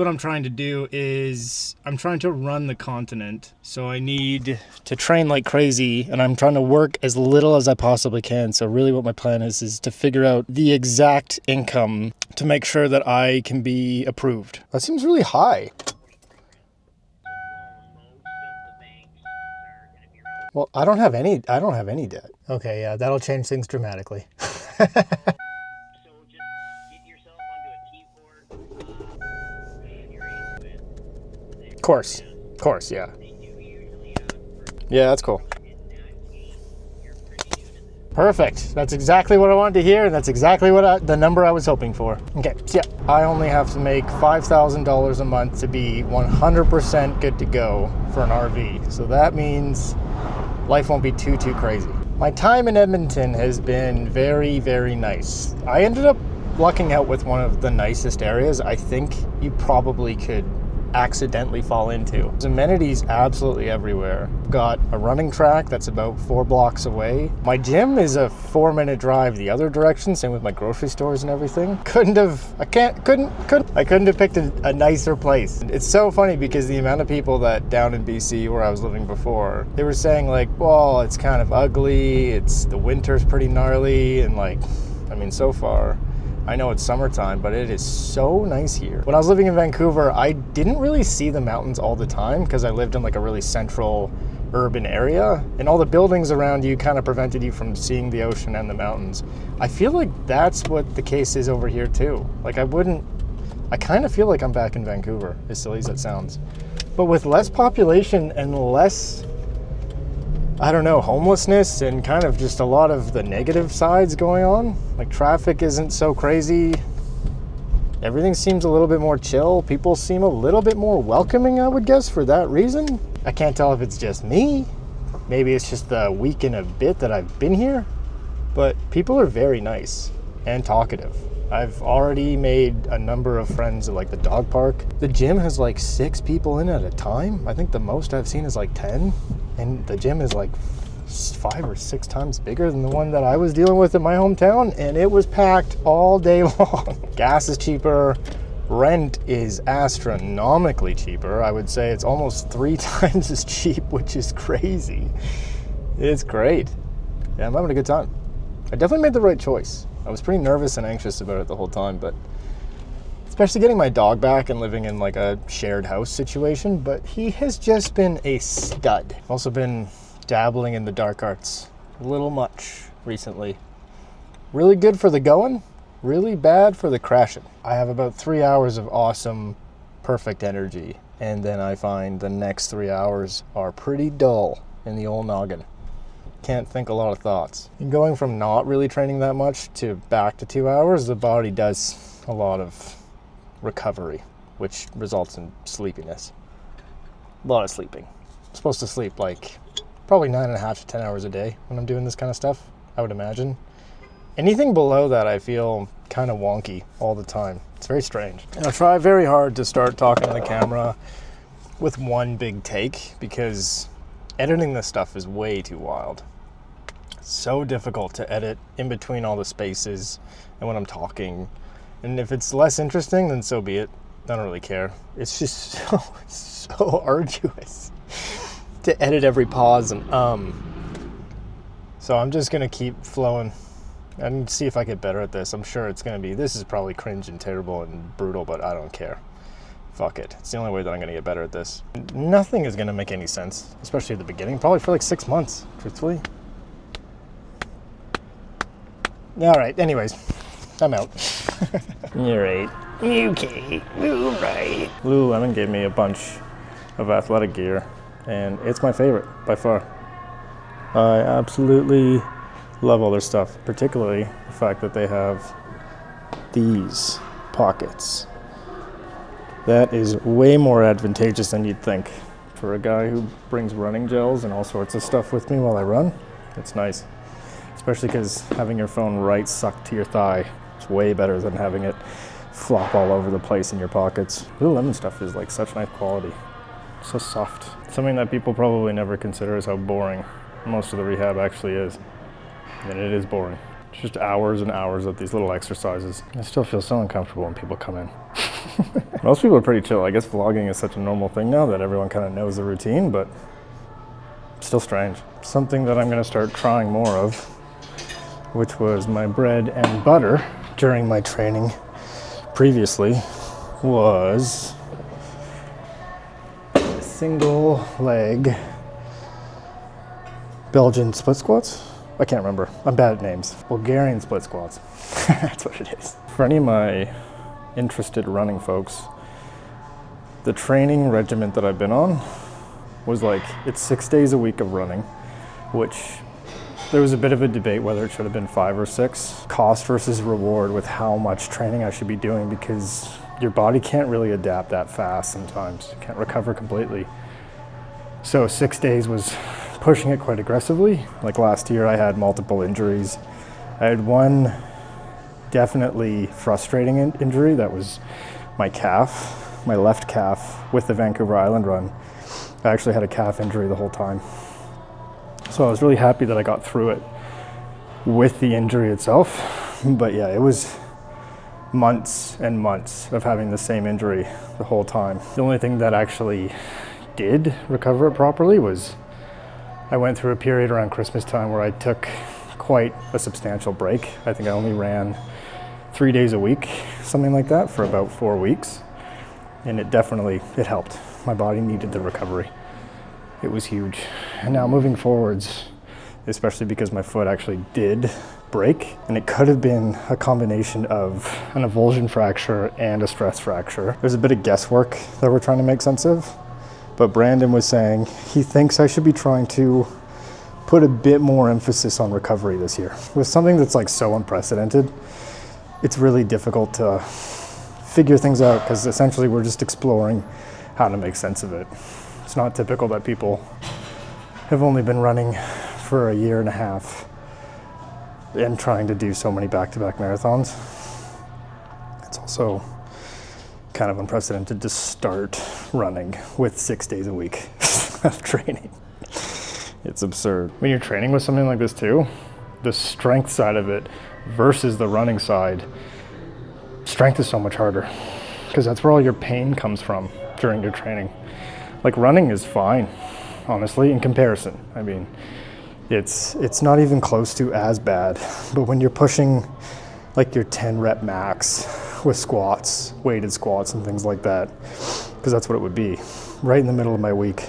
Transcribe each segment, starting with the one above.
What I'm trying to do is I'm trying to run the continent. So I need to train like crazy, and I'm trying to work as little as I possibly can. So really what my plan is to figure out the exact income to make sure that I can be approved. That seems really high. Well, I don't have any debt. Okay, yeah, that'll change things dramatically. Of course, yeah. Yeah, that's cool. Perfect. That's exactly what I wanted to hear, and that's exactly what the number I was hoping for. Okay, so yeah, I only have to make $5,000 a month to be 100% good to go for an RV. So that means life won't be too crazy. My time in Edmonton has been very, very nice. I ended up lucking out with one of the nicest areas I think you probably could accidentally fall into. There's amenities absolutely everywhere. Got a running track that's about 4 blocks away. My gym is a 4-minute drive the other direction, same with my grocery stores and everything. I couldn't have picked a nicer place. It's so funny because the amount of people that down in BC where I was living before, they were saying like, well, it's kind of ugly, the winter's pretty gnarly, and like, I mean, so far, I know it's summertime, but it is so nice here. When I was living in Vancouver, I didn't really see the mountains all the time because I lived in like a really central urban area, and all the buildings around you kind of prevented you from seeing the ocean and the mountains. I feel like that's what the case is over here too. Like I kind of feel like I'm back in Vancouver, as silly as that sounds. But with less population and less, I don't know, homelessness and kind of just a lot of the negative sides going on. Like traffic isn't so crazy. Everything seems a little bit more chill. People seem a little bit more welcoming, I would guess, for that reason. I can't tell if it's just me. Maybe it's just the week and a bit that I've been here. But people are very nice and talkative. I've already made a number of friends at like the dog park. The gym has like 6 people in at a time. I think the most I've seen is like 10. And the gym is like 5 or 6 times bigger than the one that I was dealing with in my hometown, and it was packed all day long. Gas is cheaper. Rent is astronomically cheaper. I would say it's almost 3 times as cheap, which is crazy. It's great. Yeah, I'm having a good time. I definitely made the right choice. I was pretty nervous and anxious about it the whole time, but especially getting my dog back and living in like a shared house situation, but he has just been a stud. I've also been dabbling in the dark arts a little much recently. Really good for the going, really bad for the crashing. I have about 3 hours of awesome, perfect energy, and then I find the next 3 hours are pretty dull in the old noggin. Can't think a lot of thoughts. And going from not really training that much to back to 2 hours, the body does a lot of recovery, which results in sleepiness. A lot of sleeping. I'm supposed to sleep like probably 9.5 to 10 hours a day when I'm doing this kind of stuff, I would imagine. Anything below that I feel kind of wonky all the time. It's very strange. And I try very hard to start talking to the camera with one big take because editing this stuff is way too wild. It's so difficult to edit in between all the spaces and when I'm talking. And if it's less interesting, then so be it. I don't really care. It's just so arduous to edit every pause and So I'm just gonna keep flowing and see if I get better at this. I'm sure it's gonna be, this is probably cringe and terrible and brutal, but I don't care. Fuck it. It's the only way that I'm gonna get better at this. Nothing is gonna make any sense, especially at the beginning. Probably for like 6 months, truthfully. All right, anyways. I'm out. You're right. Okay. All right. Lululemon gave me a bunch of athletic gear, and it's my favorite by far. I absolutely love all their stuff, particularly the fact that they have these pockets. That is way more advantageous than you'd think. For a guy who brings running gels and all sorts of stuff with me while I run, it's nice. Especially because having your phone right sucked to your thigh is way better than having it flop all over the place in your pockets. Lululemon stuff is like such nice quality. So soft. Something that people probably never consider is how boring most of the rehab actually is. And it is boring. It's just hours and hours of these little exercises. I still feel so uncomfortable when people come in. Most people are pretty chill. I guess vlogging is such a normal thing now that everyone kind of knows the routine, but still strange. Something that I'm going to start trying more of, which was my bread and butter during my training previously, was single leg Belgian split squats. I can't remember. I'm bad at names. Bulgarian split squats. That's what it is. For any of my interested running folks, the training regimen that I've been on was like, it's 6 days a week of running, which there was a bit of a debate whether it should have been 5 or 6. Cost versus reward with how much training I should be doing, because your body can't really adapt that fast sometimes. You can't recover completely. So 6 days was pushing it quite aggressively. Like last year I had multiple injuries. I had one definitely frustrating injury. That was my calf, my left calf with the Vancouver Island run. I actually had a calf injury the whole time. So I was really happy that I got through it with the injury itself. But yeah, it was months and months of having the same injury the whole time. The only thing that actually did recover it properly was I went through a period around Christmas time where I took quite a substantial break. I think I only ran 3 days a week, something like that, for about 4 weeks. And it helped. My body needed the recovery. It was huge. And now moving forwards, especially because my foot actually did break, and it could have been a combination of an avulsion fracture and a stress fracture. There's a bit of guesswork that we're trying to make sense of. But Brandon was saying he thinks I should be trying to put a bit more emphasis on recovery this year. With something that's like so unprecedented, it's really difficult to figure things out, because essentially we're just exploring how to make sense of it. It's not typical that people have only been running for a year and a half and trying to do so many back-to-back marathons. It's also kind of unprecedented to start running with 6 days a week of training. It's absurd. When you're training with something like this too, the strength side of it versus the running side, strength is so much harder, because that's where all your pain comes from during your training. Like running is fine, honestly, in comparison. I mean, it's not even close to as bad, but when you're pushing like your 10 rep max with squats, weighted squats and things like that, because that's what it would be, right in the middle of my week,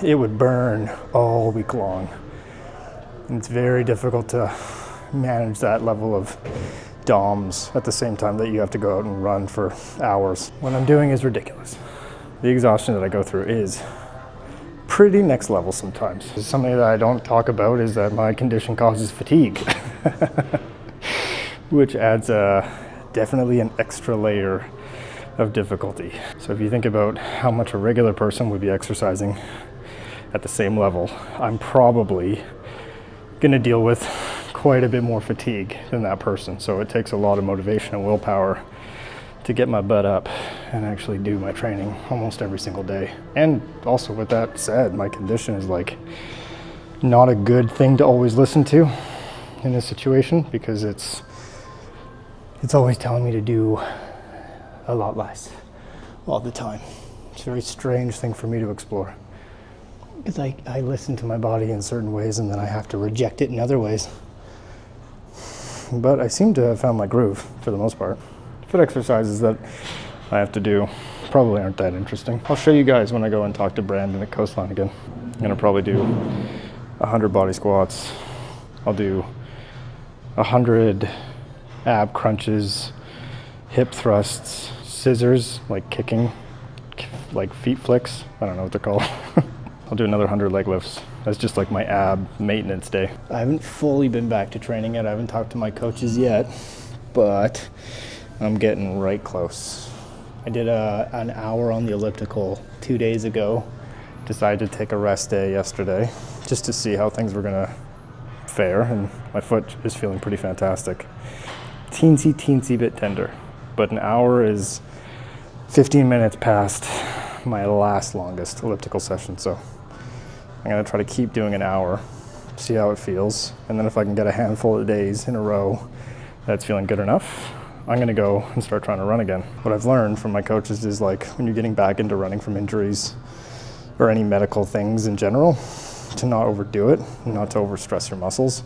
it would burn all week long. And it's very difficult to manage that level of DOMs at the same time that you have to go out and run for hours. What I'm doing is ridiculous. The exhaustion that I go through is pretty next level sometimes. Something that I don't talk about is that my condition causes fatigue, which adds definitely an extra layer of difficulty. So if you think about how much a regular person would be exercising at the same level, I'm probably gonna deal with quite a bit more fatigue than that person. So it takes a lot of motivation and willpower to get my butt up and actually do my training almost every single day. And also, with that said, my condition is like not a good thing to always listen to in this situation, because it's always telling me to do a lot less all the time. It's a very strange thing for me to explore, because I listen to my body in certain ways and then I have to reject it in other ways. But I seem to have found my groove for the most part. Foot exercises that I have to do probably aren't that interesting. I'll show you guys when I go and talk to Brandon at Coastline again. I'm gonna probably do 100 body squats. I'll do 100 ab crunches, hip thrusts, scissors, like kicking, like feet flicks. I don't know what they're called. I'll do another 100 leg lifts. That's just like my ab maintenance day. I haven't fully been back to training yet. I haven't talked to my coaches yet, but I'm getting right close. I did an hour on the elliptical 2 days ago. Decided to take a rest day yesterday just to see how things were gonna fare, and my foot is feeling pretty fantastic. Teensy bit tender, but an hour is 15 minutes past my last longest elliptical session, so I'm gonna try to keep doing an hour, see how it feels, and then if I can get a handful of days in a row that's feeling good enough, I'm gonna go and start trying to run again. What I've learned from my coaches is like when you're getting back into running from injuries or any medical things in general, to not overdo it, not to overstress your muscles.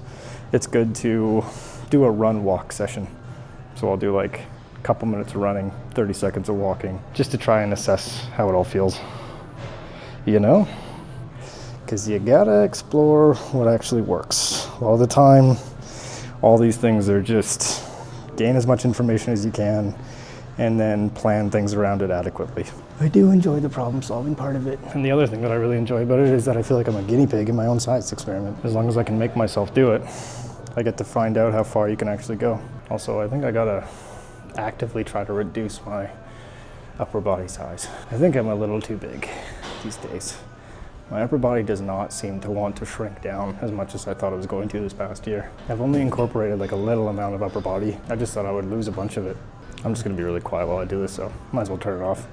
It's good to do a run walk session. So I'll do like a couple minutes of running, 30 seconds of walking, just to try and assess how it all feels. You know? Because you gotta explore what actually works. A lot of the time, all these things are just gain as much information as you can and then plan things around it adequately. I do enjoy the problem solving part of it. And the other thing that I really enjoy about it is that I feel like I'm a guinea pig in my own science experiment. As long as I can make myself do it, I get to find out how far you can actually go. Also, I think I gotta actively try to reduce my upper body size. I think I'm a little too big these days. My upper body does not seem to want to shrink down as much as I thought it was going to this past year. I've only incorporated like a little amount of upper body. I just thought I would lose a bunch of it. I'm just gonna be really quiet while I do this, so might as well turn it off.